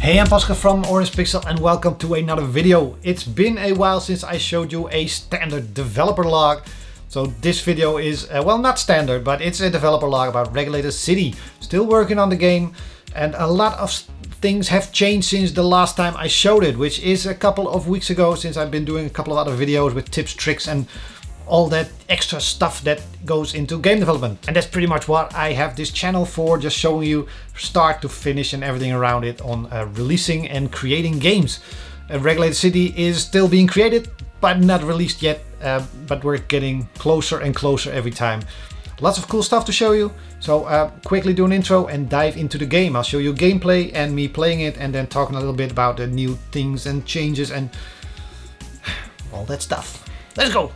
Hey, I'm Pascal from Orangepixel and welcome to another video. It's been a while since I showed you a standard developer log. So this video is, well, not standard, but it's a developer log about Regulated City. Still working on the game, and a lot of things have changed since the last time I showed it, which is a couple of weeks ago, since I've been doing a couple of other videos with tips, tricks and all that extra stuff that goes into game development. And that's pretty much what I have this channel for, just showing you start to finish and everything around it on releasing and creating games. Regulated City is still being created, but not released yet, but we're getting closer and closer every time. Lots of cool stuff to show you, so quickly do an intro and dive into the game. I'll show you gameplay and me playing it, and then talking a little bit about the new things and changes and all that stuff. Let's go!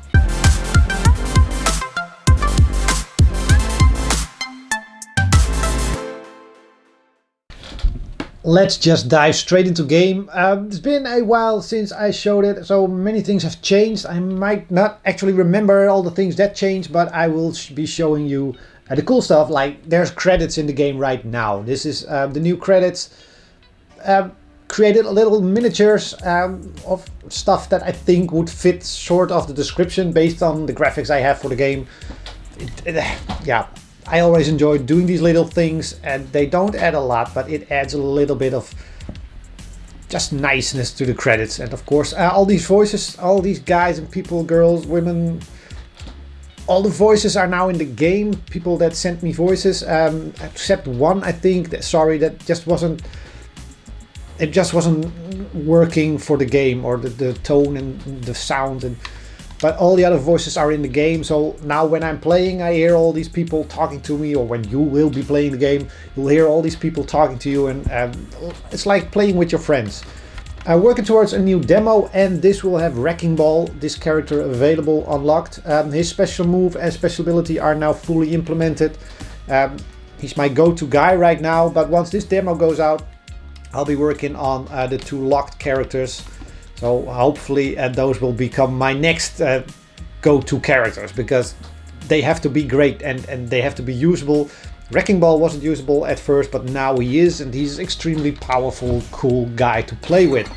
Let's just dive straight into game. It's been a while since I showed it, so many things have changed. I might not actually remember all the things that changed, but I will be showing you the cool stuff. Like, there's credits in the game right now. This is the new credits. Created little miniatures of stuff that I think would fit sort of the description based on the graphics I have for the game. Yeah. I always enjoy doing these little things, and they don't add a lot, but it adds a little bit of just niceness to the credits. And of course, all these voices, all these guys and people, girls, women, all the voices are now in the game. People that sent me voices, except one, I think, that just wasn't working for the game, or the tone and the sound, but all the other voices are in the game. So now when I'm playing, I hear all these people talking to me, or when you will be playing the game, you'll hear all these people talking to you, and it's like playing with your friends. Working towards a new demo, and this will have Wrecking Ball, this character, available unlocked. His special move and special ability are now fully implemented. He's my go-to guy right now, but once this demo goes out, I'll be working on the two locked characters. So hopefully those will become my next go-to characters, because they have to be great and they have to be usable. Wrecking Ball wasn't usable at first, but now he is, and he's an extremely powerful, cool guy to play with.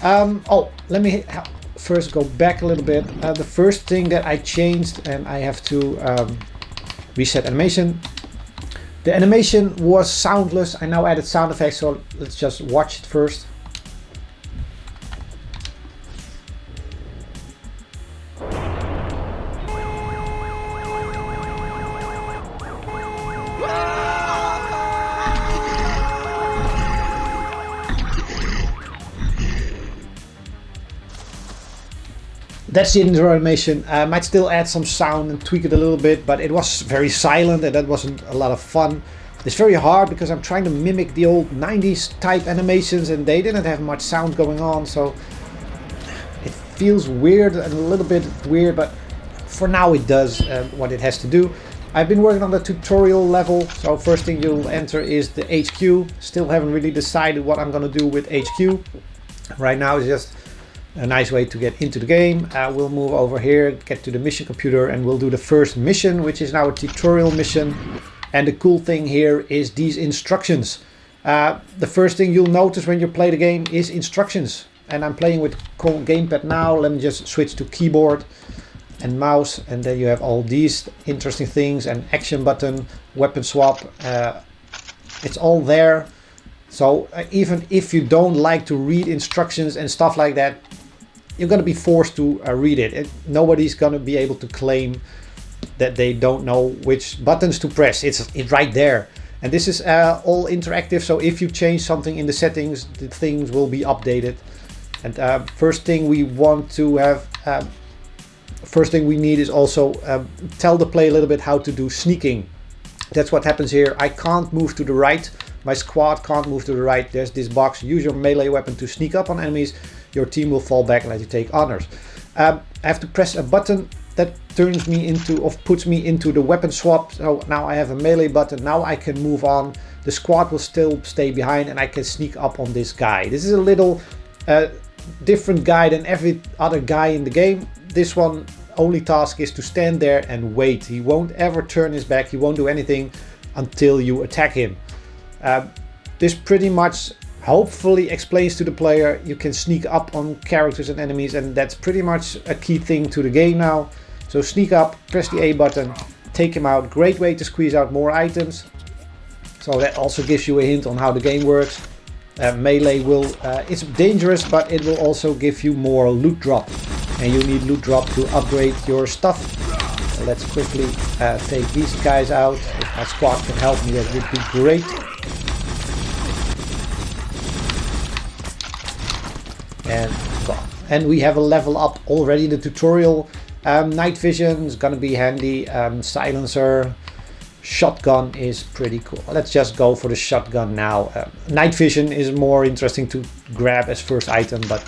Oh, let me first go back a little bit. The first thing that I changed, and I have to reset animation. The animation was soundless. I now added sound effects, so let's just watch it first. That's the intro animation. I might still add some sound and tweak it a little bit, but it was very silent and that wasn't a lot of fun. It's very hard because I'm trying to mimic the old 90s type animations, and they didn't have much sound going on, so it feels weird and a little bit weird, but for now it does what it has to do. I've been working on the tutorial level, so first thing you'll enter is the HQ. Still haven't really decided what I'm going to do with HQ. Right now it's just a nice way to get into the game. We'll move over here, get to the mission computer, and we'll do the first mission, which is now a tutorial mission. And the cool thing here is these instructions. The first thing you'll notice when you play the game is instructions. And I'm playing with gamepad now. Let me just switch to keyboard and mouse, and then you have all these interesting things, and action button, weapon swap. It's all there. So even if you don't like to read instructions and stuff like that, you're going to be forced to read it. Nobody's going to be able to claim that they don't know which buttons to press. It's right there. And this is all interactive, so if you change something in the settings, the things will be updated. And first thing we want to have, first thing we need is also tell the player a little bit how to do sneaking. That's what happens here. I can't move to the right. My squad can't move to the right. There's this box. Use your melee weapon to sneak up on enemies. Your team will fall back and let you take honors. I have to press a button that turns me into, or puts me into the weapon swap. So now I have a melee button. Now I can move on. The squad will still stay behind, and I can sneak up on this guy. This is a little different guy than every other guy in the game. This one only task is to stand there and wait. He won't ever turn his back. He won't do anything until you attack him. This pretty much hopefully explains to the player you can sneak up on characters and enemies, and that's pretty much a key thing to the game now. So sneak up, press the A button, take him out. Great way to squeeze out more items. So that also gives you a hint on how the game works. Melee will, it's dangerous, but it will also give you more loot drop. And you need loot drop to upgrade your stuff. So let's quickly take these guys out. If my squad can help me, that would be great. And we have a level up already in the tutorial. Night vision is gonna be handy. Silencer, shotgun is pretty cool. Let's just go for the shotgun now. Night vision is more interesting to grab as first item, but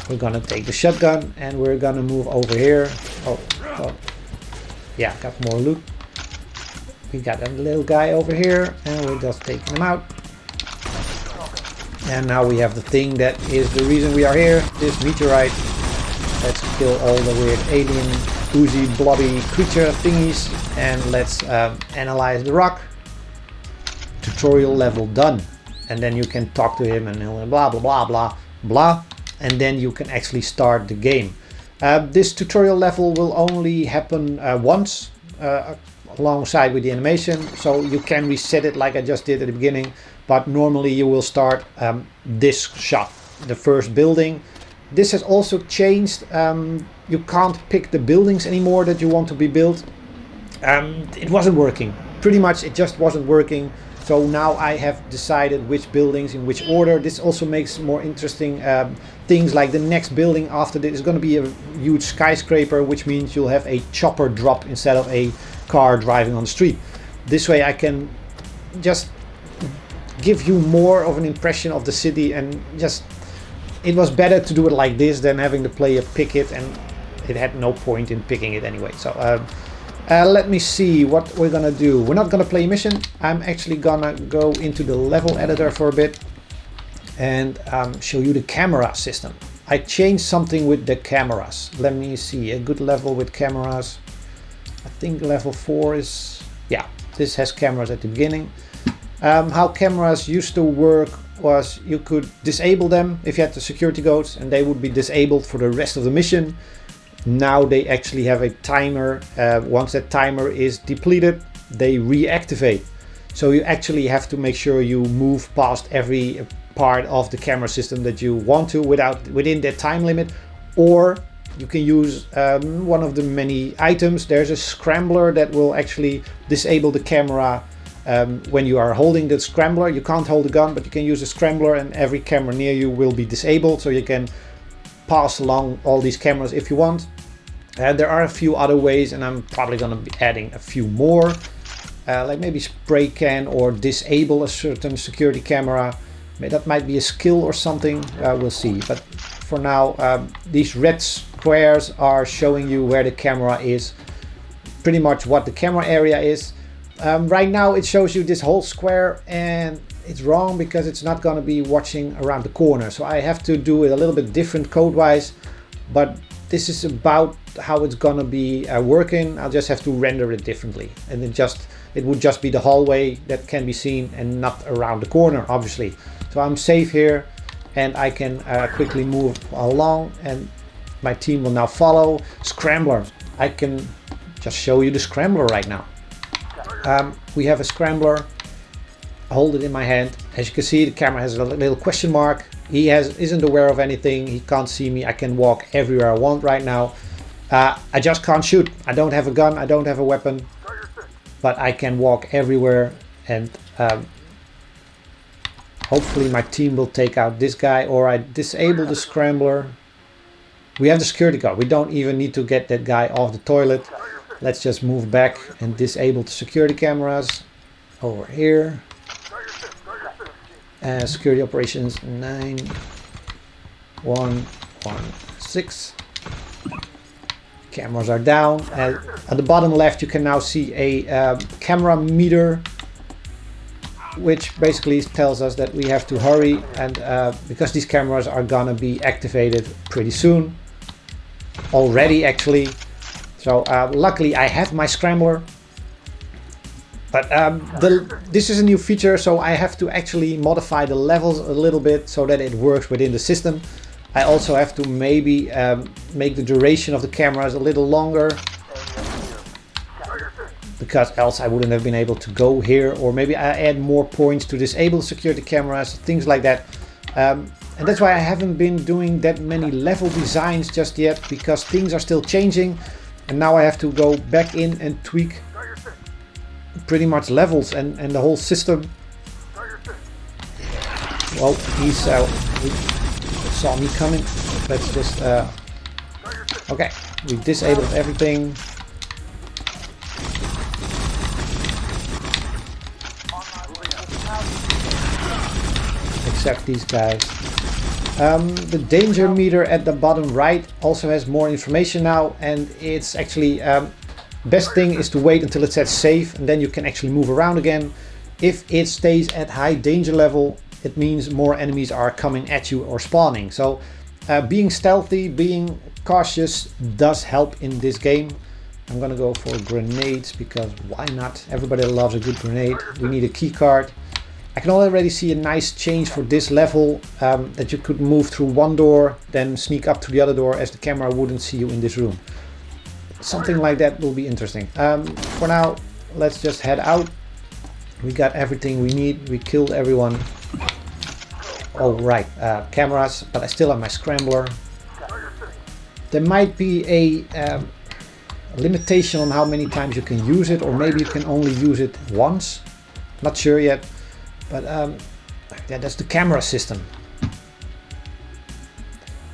we're gonna take the shotgun and we're gonna move over here. Oh, yeah, got more loot. We got a little guy over here and we're just taking him out. And now we have the thing that is the reason we are here, this meteorite. Let's kill all the weird alien, oozy, blobby creature thingies. And let's analyze the rock. Tutorial level done. And then you can talk to him and he'll blah, blah, blah, blah, blah. And then you can actually start the game. This tutorial level will only happen once alongside with the animation. So you can reset it like I just did at the beginning. But normally you will start this shot, the first building. This has also changed. You can't pick the buildings anymore that you want to be built. It wasn't working. Pretty much it just wasn't working. So now I have decided which buildings in which order. This also makes more interesting things, like the next building after this is going to be a huge skyscraper, which means you'll have a chopper drop instead of a car driving on the street. This way I can just give you more of an impression of the city, and just it was better to do it like this than having the player pick it, and it had no point in picking it anyway. So let me see what we're gonna do. We're not gonna play a mission. I'm actually gonna go into the level editor for a bit and show you the camera system. I changed something with the cameras. Let me see, a good level with cameras. I think level 4 is, yeah, this has cameras at the beginning. How cameras used to work was you could disable them if you had the security codes, and they would be disabled for the rest of the mission. Now they actually have a timer. Once that timer is depleted, they reactivate. So you actually have to make sure you move past every part of the camera system that you want to within that time limit, or you can use one of the many items. There's a scrambler that will actually disable the camera. When you are holding the scrambler, you can't hold the gun, but you can use a scrambler and every camera near you will be disabled, so you can pass along all these cameras if you want. There are a few other ways, and I'm probably going to be adding a few more, like maybe spray can or disable a certain security camera. That might be a skill or something, we'll see. But for now, these red squares are showing you where the camera is, pretty much what the camera area is. Right now it shows you this whole square, and it's wrong because it's not going to be watching around the corner. So I have to do it a little bit different code wise, but this is about how it's going to be working. I'll just have to render it differently, and it would just be the hallway that can be seen and not around the corner, obviously. So I'm safe here, and I can quickly move along, and my team will now follow. Scrambler, I can just show you the scrambler right now. We have a scrambler. Hold it in my hand. As you can see, the camera has a little question mark. He isn't aware of anything. He can't see me. I can walk everywhere I want right now. I just can't shoot. I don't have a gun. I don't have a weapon. But I can walk everywhere, and hopefully my team will take out this guy, or I disable the scrambler. We have the security guard. We don't even need to get that guy off the toilet. Let's just move back and disable the security cameras over here. Security operations 9116. Cameras are down. At the bottom left you can now see a camera meter, which basically tells us that we have to hurry, and because these cameras are gonna be activated pretty soon. Already actually. So luckily I have my scrambler. But this is a new feature, so I have to actually modify the levels a little bit so that it works within the system. I also have to maybe make the duration of the cameras a little longer, because else I wouldn't have been able to go here, or maybe I add more points to disable security cameras, things like that. And that's why I haven't been doing that many level designs just yet, because things are still changing, and now I have to go back in and tweak pretty much levels and the whole system. Well, he's saw me coming. Let's just okay, we disabled everything. Except these guys. The danger meter at the bottom right also has more information now, and it's actually best thing is to wait until it says safe, and then you can actually move around again. If it stays at high danger level, it means more enemies are coming at you or spawning. So being stealthy, being cautious does help in this game. I'm gonna go for grenades, because why not? Everybody loves a good grenade. We need a key card. I can already see a nice change for this level, that you could move through one door, then sneak up to the other door as the camera wouldn't see you in this room. Something like that will be interesting. For now, let's just head out. We got everything we need. We killed everyone. Oh right, cameras, but I still have my scrambler. There might be a limitation on how many times you can use it, or maybe you can only use it once. Not sure yet, but yeah, that's the camera system.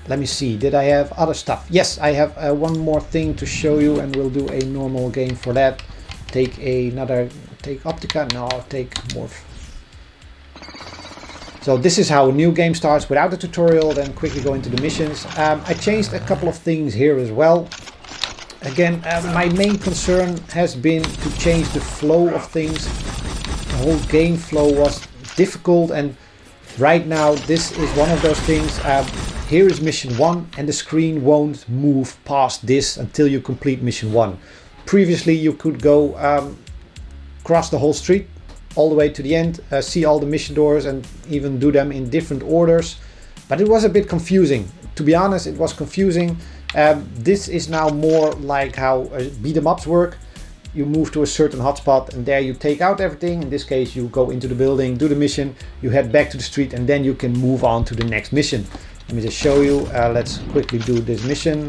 Let me see, did I have other stuff? Yes, I have one more thing to show you, and we'll do a normal game for that. Take Optica, no, take Morph. So this is how a new game starts without the tutorial, then quickly go into the missions. I changed a couple of things here as well. Again, my main concern has been to change the flow of things. The whole game flow was difficult, and right now this is one of those things. Here is mission 1, and the screen won't move past this until you complete mission 1. Previously you could go cross the whole street all the way to the end, see all the mission doors, and even do them in different orders. But it was a bit confusing. To be honest, it was confusing. This is now more like how beat 'em ups work. You move to a certain hotspot, and there you take out everything. In this case, you go into the building, do the mission, you head back to the street, and then you can move on to the next mission. Let me just show you. Let's quickly do this mission.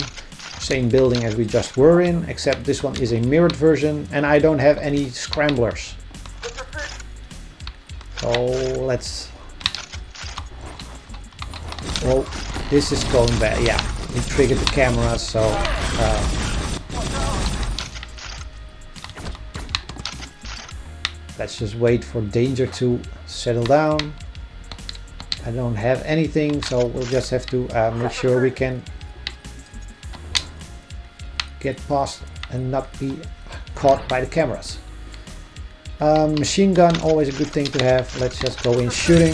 Same building as we just were in, except this one is a mirrored version, and I don't have any scramblers. So let's... Oh, this is going bad. Yeah, we triggered the camera, so... let's just wait for danger to settle down. I don't have anything, so we'll just have to make sure we can get past and not be caught by the cameras. Machine gun, always a good thing to have. Let's just go in shooting.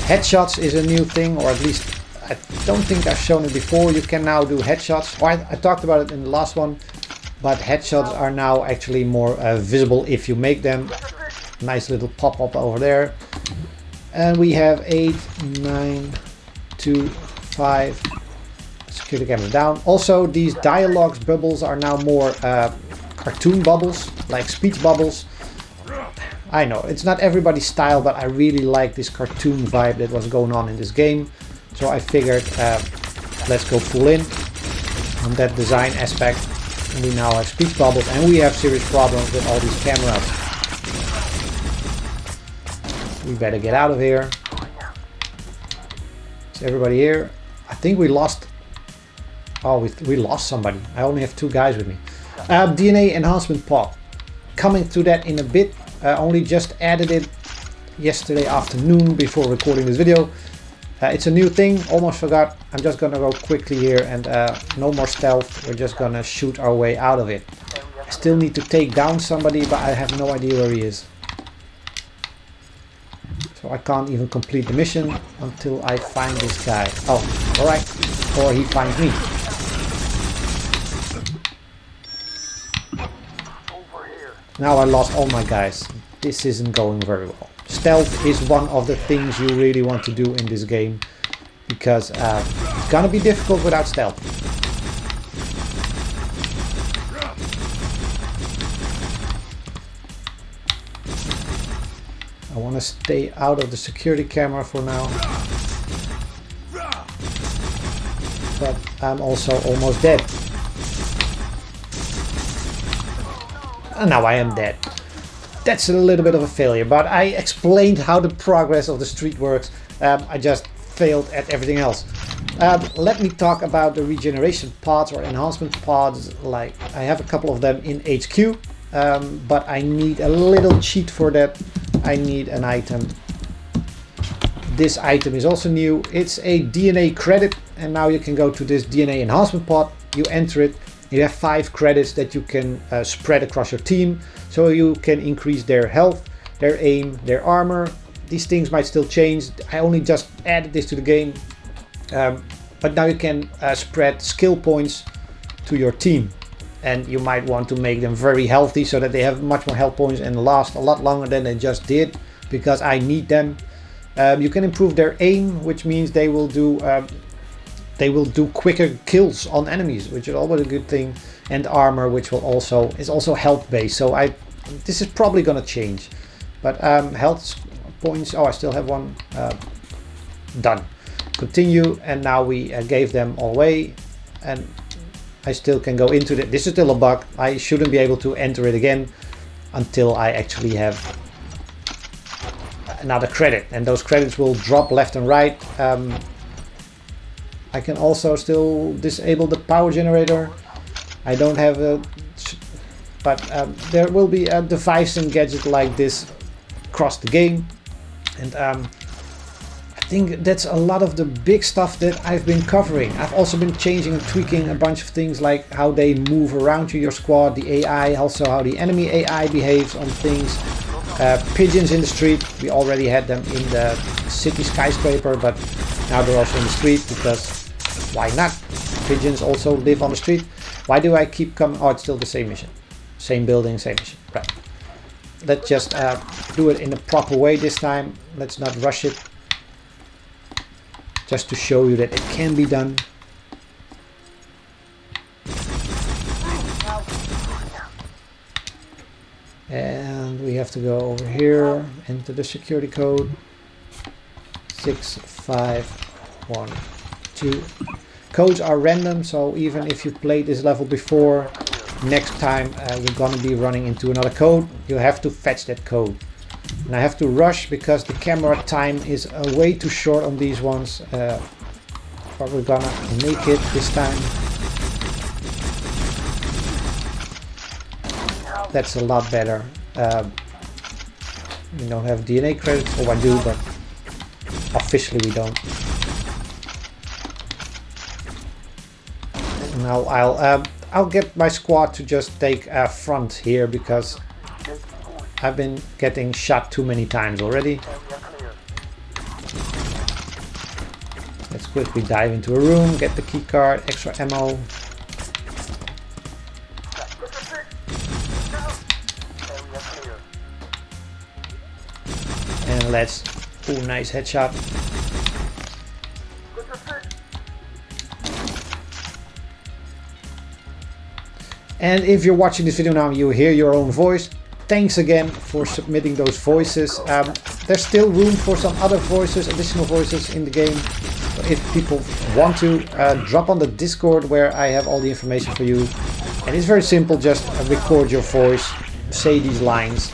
Headshots is a new thing, or at least I don't think I've shown it before. You can now do headshots. Or I talked about it in the last one, but headshots are now actually more visible if you make them. Nice little pop-up over there. And we have 8, 9, 2, 5. Security camera down. Also, these dialogues bubbles are now more cartoon bubbles, like speech bubbles. I know, it's not everybody's style, but I really like this cartoon vibe that was going on in this game. So I figured, let's go full in on that design aspect. And we now have speech bubbles, and we have serious problems with all these cameras. We better get out of here. Is everybody here? I think we lost... Oh, we lost somebody. I only have 2 guys with me. DNA enhancement pod. Coming to that in a bit. Only just added it yesterday afternoon before recording this video. It's a new thing, almost forgot. I'm just gonna go quickly here, and no more stealth. We're just gonna shoot our way out of it. I still need to take down somebody, but I have no idea where he is. So I can't even complete the mission until I find this guy. Oh, alright. Or he finds me. Now I lost all my guys. This isn't going very well. Stealth is one of the things you really want to do in this game, because it's gonna be difficult without stealth. I want to stay out of the security camera for now. But I'm also almost dead. And now I am dead. That's a little bit of a failure, but I explained how the progress of the street works. I just failed at everything else. Let me talk about the regeneration pods or enhancement pods. Like, I have a couple of them in HQ, but I need a little cheat for that. I need an item. This item is also new. It's a DNA credit, and now you can go to this DNA enhancement pod. You enter it. You have 5 credits that you can spread across your team, so you can increase their health, their aim, their armor. These things might still change. I only just added this to the game, but now you can spread skill points to your team, and you might want to make them very healthy so that they have much more health points and last a lot longer than they just did, because I need them. You can improve their aim, which means they will do quicker kills on enemies, which is always a good thing, and armor, which will is also health based. So this is probably gonna change, but health points. Oh, I still have one. Done. Continue, and now we gave them all away, and I still can go into it. This is still a bug. I shouldn't be able to enter it again until I actually have another credit, and those credits will drop left and right. I can also still disable the power generator. I don't have a, but there will be a device and gadget like this across the game, and I think that's a lot of the big stuff that I've been covering. I've also been changing and tweaking a bunch of things, like how they move around to your squad, the AI, also how the enemy AI behaves on things. Pigeons in the street, we already had them in the city skyscraper, but now they're also in the street, because why not? Pigeons also live on the street. Why do I keep coming? Oh, it's still the same mission. Same building, same mission. Right. Let's just do it in a proper way this time. Let's not rush it. Just to show you that it can be done. And we have to go over here, enter the security code 6512. Codes are random, so even if you played this level before, next time you're gonna be running into another code, you have to fetch that code. And I have to rush because the camera time is way too short on these ones, but we're gonna make it this time. That's a lot better. We don't have DNA credits, or I do, but officially we don't. Now I'll get my squad to just take front here, because I've been getting shot too many times already. Let's quickly dive into a room, get the key card, extra ammo. And let's, ooh, nice headshot. And if you're watching this video now, you hear your own voice. Thanks again for submitting those voices. There's still room for some other voices, additional voices in the game. So if people want to, drop on the Discord where I have all the information for you. And it's very simple, just record your voice, say these lines.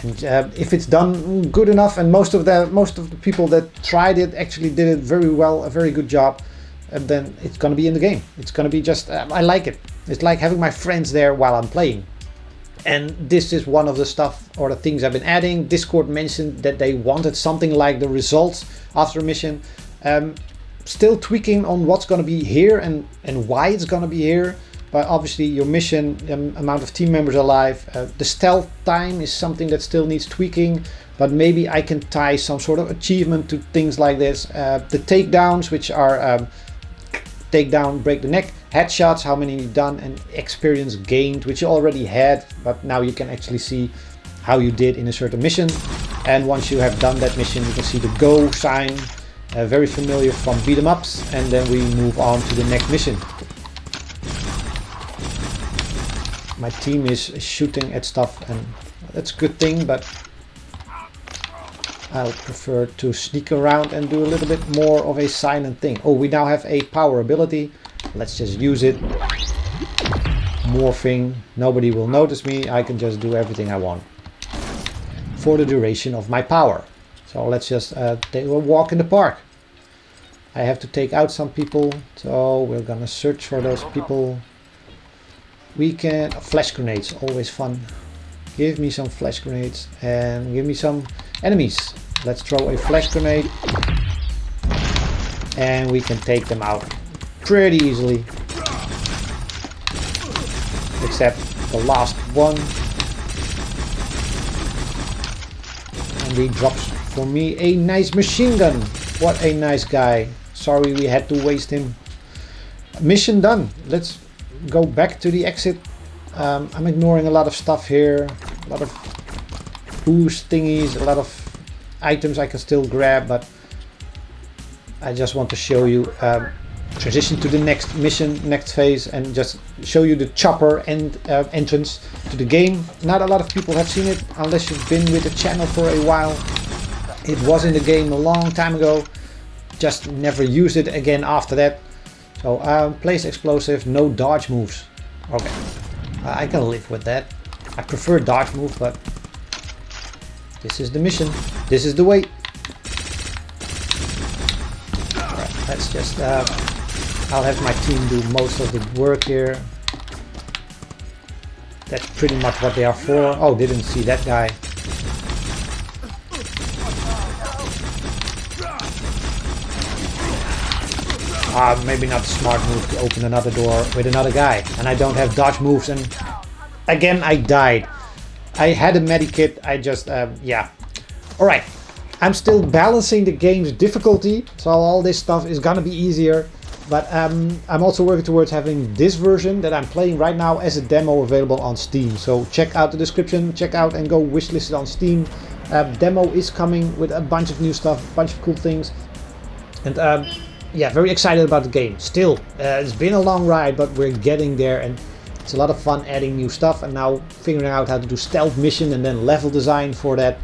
And if it's done good enough, and most of the people that tried it actually did it very well, a very good job, then it's gonna be in the game. It's gonna be just, I like it. It's like having my friends there while I'm playing. And this is one of the stuff or the things I've been adding. Discord mentioned that they wanted something like the results after a mission. Still tweaking on what's going to be here and why it's going to be here. But obviously your mission, amount of team members alive, the stealth time is something that still needs tweaking. But maybe I can tie some sort of achievement to things like this. The takedowns, which are take down, break the neck, headshots, how many you've done, and experience gained, which you already had, but now you can actually see how you did in a certain mission. And once you have done that mission, you can see the go sign, very familiar from beat 'em ups, and then we move on to the next mission. My team is shooting at stuff, and that's a good thing, but I'll prefer to sneak around and do a little bit more of a silent thing. Oh, we now have a power ability. Let's just use it. Morphing. Nobody will notice me. I can just do everything I want for the duration of my power. So let's just take a walk in the park. I have to take out some people, so we're gonna search for those people. We can... flash grenades, always fun. Give me some flash grenades and give me some enemies. Let's throw a flash grenade and we can take them out pretty easily. Except the last one. And he drops for me a nice machine gun. What a nice guy. Sorry we had to waste him. Mission done. Let's go back to the exit. I'm ignoring a lot of stuff here. A lot of boost thingies, a lot of items I can still grab, but I just want to show you transition to the next mission, next phase, and just show you the chopper and entrance to the game. Not a lot of people have seen it unless you've been with the channel for a while. It was in the game a long time ago, just never used it again after that. So place explosive, no dodge moves. Okay, I can live with that. I prefer dodge move, but this is the mission. This is the way. Alright, let's just... I'll have my team do most of the work here. That's pretty much what they are for. Oh, didn't see that guy. Maybe not a smart move to open another door with another guy. And I don't have dodge moves, and again I died. I had a medikit, I just, yeah. Alright, I'm still balancing the game's difficulty, so all this stuff is gonna be easier. But I'm also working towards having this version that I'm playing right now as a demo available on Steam. So check out the description, check out and go wishlist it on Steam. Demo is coming with a bunch of new stuff, a bunch of cool things. And yeah, very excited about the game. Still, it's been a long ride, but we're getting there, and it's a lot of fun adding new stuff and now figuring out how to do stealth mission and then level design for that.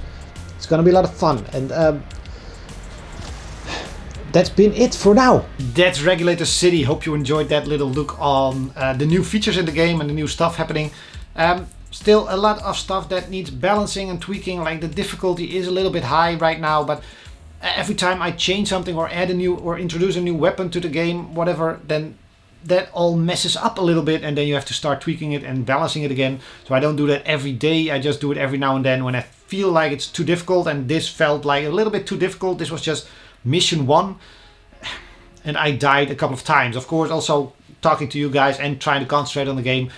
It's gonna be a lot of fun, and that's been it for now. That's Regulator City. Hope you enjoyed that little look on the new features in the game and the new stuff happening. Still a lot of stuff that needs balancing and tweaking, like the difficulty is a little bit high right now, but every time I change something or add a new or introduce a new weapon to the game, whatever, then that all messes up a little bit, and then you have to start tweaking it and balancing it again. So I don't do that every day, I just do it every now and then when I feel like it's too difficult, and this felt like a little bit too difficult. This was just mission 1 and I died a couple of times. Of course, also talking to you guys and trying to concentrate on the game,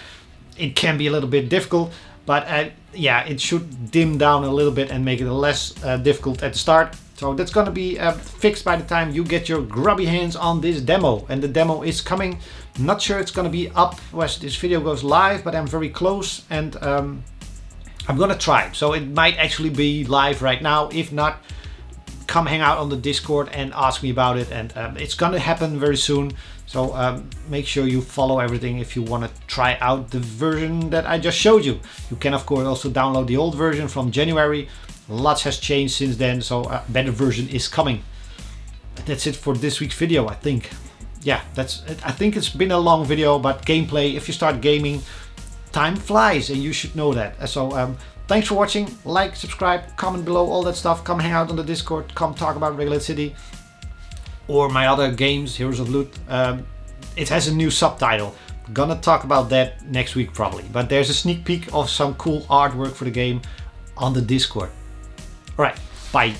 it can be a little bit difficult, but yeah, it should dim down a little bit and make it less difficult at the start. So that's gonna be fixed by the time you get your grubby hands on this demo, and the demo is coming. Not sure it's gonna be up as this video goes live, but I'm very close, and I'm gonna try. So it might actually be live right now. If not, come hang out on the Discord and ask me about it, and it's gonna happen very soon. So make sure you follow everything if you want to try out the version that I just showed you. You can of course also download the old version from January. Lots has changed since then, so a better version is coming. That's it for this week's video, I think. Yeah, that's it. I think it's been a long video, but gameplay, if you start gaming, time flies, and you should know that. So thanks for watching. Like, subscribe, comment below, all that stuff. Come hang out on the Discord, come talk about Regulated City or my other games, Heroes of Loot. It has a new subtitle. Gonna talk about that next week probably, but there's a sneak peek of some cool artwork for the game on the Discord. Alright, bye.